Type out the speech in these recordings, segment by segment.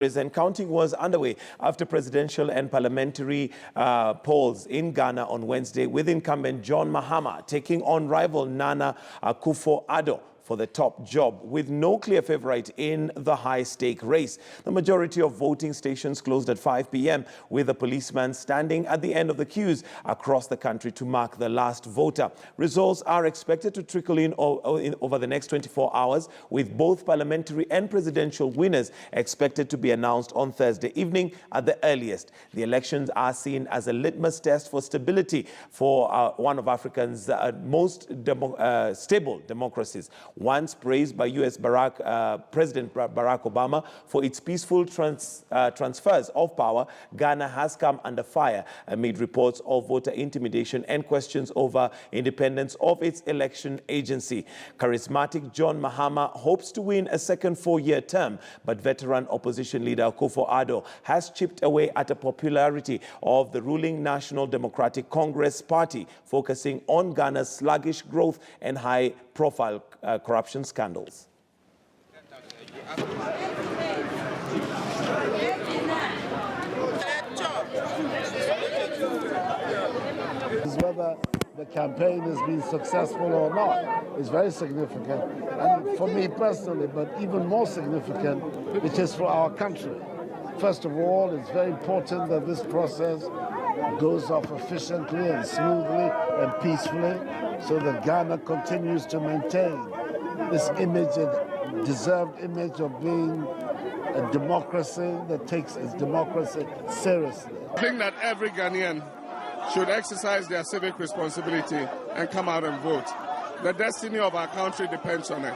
And counting was underway after presidential and parliamentary polls in Ghana on Wednesday, with incumbent John Mahama taking on rival Nana Akufo-Addo for the top job, with no clear favorite in the high-stake race. The majority of voting stations closed at 5 p.m., with a policeman standing at the end of the queues across the country to mark the last voter. Results are expected to trickle in over the next 24 hours, with both parliamentary and presidential winners expected to be announced on Thursday evening at the earliest. The elections are seen as a litmus test for stability for one of Africa's most stable democracies. Once praised by U.S. President Barack Obama for its peaceful transfers of power, Ghana has come under fire amid reports of voter intimidation and questions over independence of its election agency. Charismatic John Mahama hopes to win a second four-year term, but veteran opposition leader Akufo-Addo has chipped away at the popularity of the ruling National Democratic Congress Party, focusing on Ghana's sluggish growth and high-profile corruption scandals. Whether the campaign has been successful or not is very significant, and for me personally, but even more significant, it is for our country. First of all, it's very important that this process goes off efficiently and smoothly and peacefully, so that Ghana continues to maintain this image, a deserved image of being a democracy that takes its democracy seriously. I think that every Ghanaian should exercise their civic responsibility and come out and vote. The destiny of our country depends on it.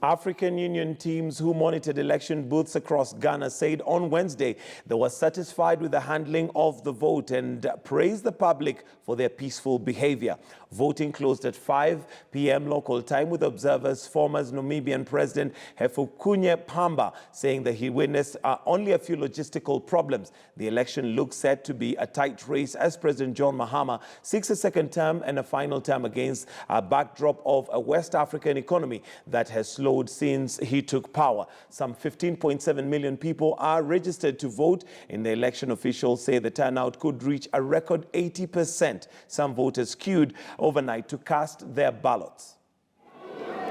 African Union teams who monitored election booths across Ghana said on Wednesday they were satisfied with the handling of the vote and praised the public for their peaceful behavior. Voting closed at 5 p.m. local time, with observers former Namibian President Hifikepunye Pohamba saying that he witnessed only a few logistical problems. The election looks set to be a tight race as President John Mahama seeks a second term and a final term against a backdrop of a West African economy that has slowed since he took power. Some 15.7 million people are registered to vote. In the election, officials say the turnout could reach a record 80%. Some voters queued overnight to cast their ballots.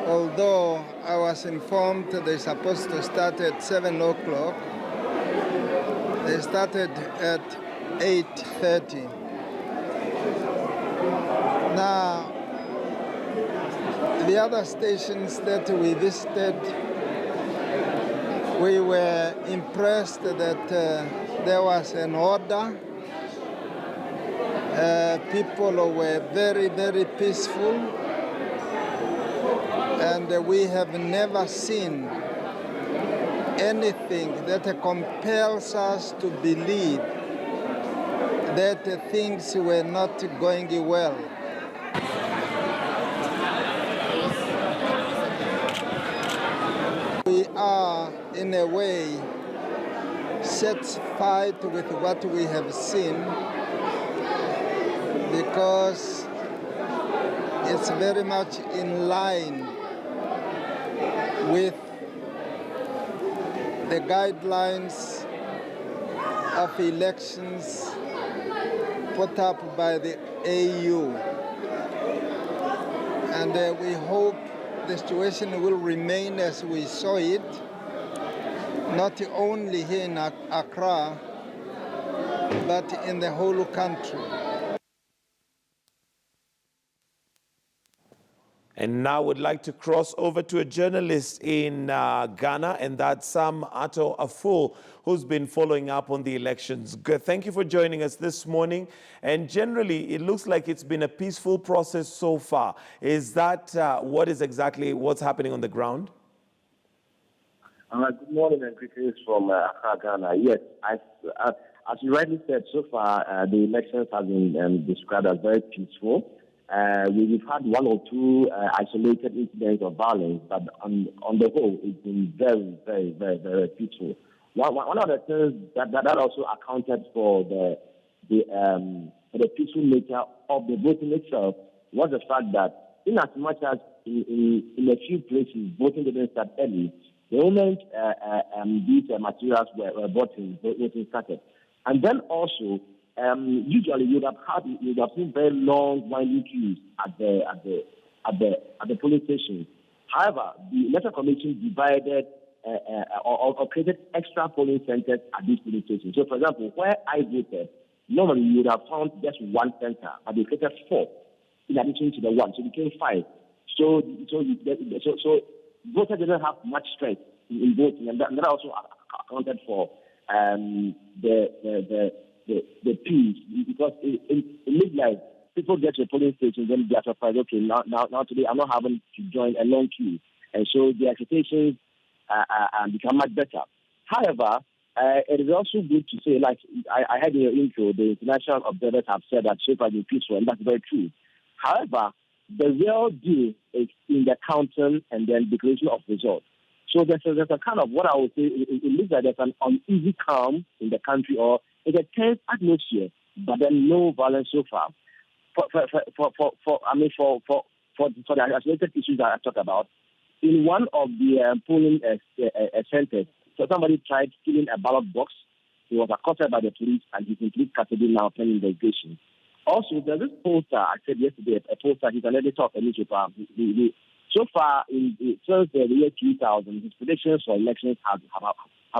Although I was informed they're supposed to start at 7 o'clock, they started at 8:30. Now, the other stations that we visited, we were impressed that there was an order. People were very, very peaceful, and we have never seen anything that compels us to believe that things were not going well. We are, in a way, satisfied with what we have seen, because it's very much in line with the guidelines of elections put up by the AU. And we hope the situation will remain as we saw it, not only here in Accra, but in the whole country. And now would like to cross over to a journalist in Ghana, and that's Sam Ato Aful, who's been following up on the elections. Thank you for joining us this morning. And generally, it looks like it's been a peaceful process so far. Is that what's happening on the ground? Good morning, and greetings from Accra, Ghana. Yes, as you rightly said, so far the elections have been described as very peaceful. We've had one or two isolated incidents of violence, but on the whole, it's been very, very, very, very peaceful. One of the things that also accounted for the peaceful nature of the voting itself was the fact that, in as much as in a few places voting didn't start early, The moment these materials were bought in, voting started. And then also, usually you would have seen very long winding queues at the polling stations. However, the Electoral Commission divided or created extra polling centers at these polling stations. So, for example, where I voted, normally you would have found just one center, but they created 4 in addition to the 1, so it became 5. So voters didn't have much strength in voting, and that also accounted for the peace, because it looks like people get to a polling station, then they are surprised, okay, now today I'm not having to join a long queue, and so the expectations become much better. However, it is also good to say, like I had in your intro, the international observers have said that so far has been peaceful, and that's very true. However, the real deal is in the counting and then declaration of results. So there's a kind of, what I would say, it looks like there's an uneasy calm in the country, or it's a tense atmosphere, but then no violence so far. For the isolated issues that I talked about, in one of the polling centers, so somebody tried stealing a ballot box. He was accosted by the police, and he's in police custody now pending investigation. Also, there's this pollster, I said yesterday, a pollster, he's an editor of a newspaper. So far, since the year 2000, his predictions for elections have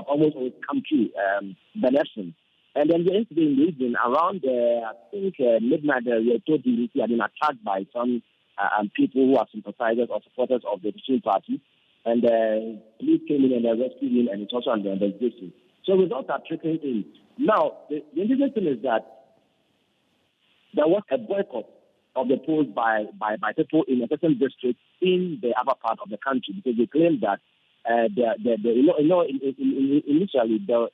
almost always come true, benefits. And then yesterday in the evening, around, I think, midnight, we were told he had been attacked by some people who are sympathizers or supporters of the opposition party. And police came in and they rescued him, and it's also under investigation. So results are trickling in. Now, the interesting thing is that there was a boycott of the polls by people in a certain district in the other part of the country, because they claimed that initially the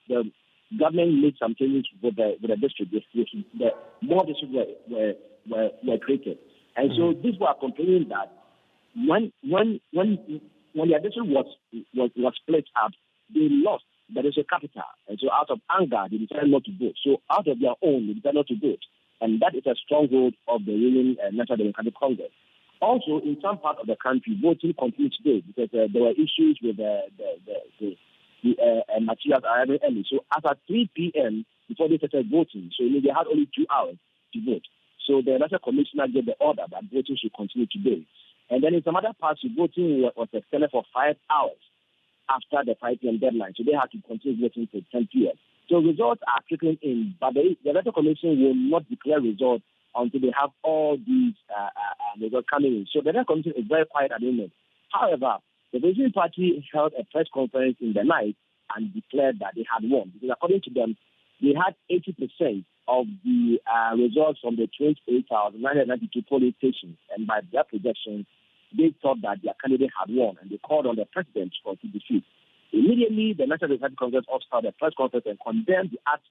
government made some changes with the district. More districts were created, and so these were complaining that when their district was split up, they lost the district capital, and so out of anger they decided not to vote. So out of their own, they decided not to vote. And that is a stronghold of the ruling National Democratic Congress. Also, in some part of the country, voting continued today because there were issues with the materials arriving early. So as at 3 p.m., before they started voting, so they had only 2 hours to vote. So the National Commissioner gave the order that voting should continue today. And then in some other parts, voting was extended for 5 hours after the 5 p.m. deadline. So they had to continue voting till 10 p.m. So results are trickling in, but the Electoral Commission will not declare results until they have all these results coming in. So the Electoral Commission is very quiet at the moment. However, the opposition party held a press conference in the night and declared that they had won, because according to them, they had 80% of the results from the 28,992 polling stations, and by their projections, they thought that their candidate had won, and they called on the president for to defeat. Immediately, the National Democratic Congress also held a press conference and condemned the act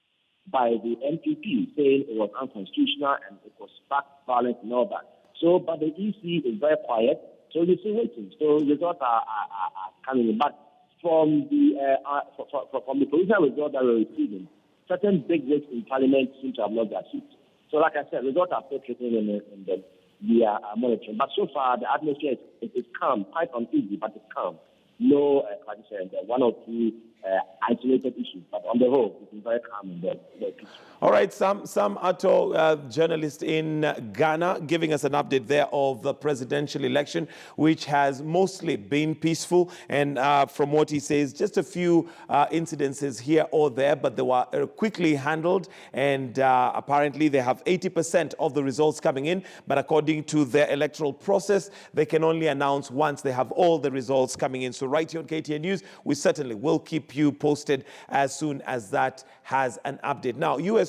by the NPP, saying it was unconstitutional and it was sparked violence and all that. So, but the EC is very quiet, so we're still waiting. So results are coming in. But from the provisional results that we're receiving, certain big wigs in Parliament seem to have lost their seats. So, like I said, results are still trickling in we are monitoring. But so far, the atmosphere is calm, quite uneasy, but it's calm. No, like I said, 1 or 2 isolated issues, but on the whole, it's been very calm and very peaceful. All right, Sam Ato, journalist in Ghana, giving us an update there of the presidential election, which has mostly been peaceful. And from what he says, just a few incidences here or there, but they were quickly handled. And apparently they have 80% of the results coming in. But according to their electoral process, they can only announce once they have all the results coming in. So right here on KTN News, we certainly will keep you posted as soon as that has an update. Now, U.S.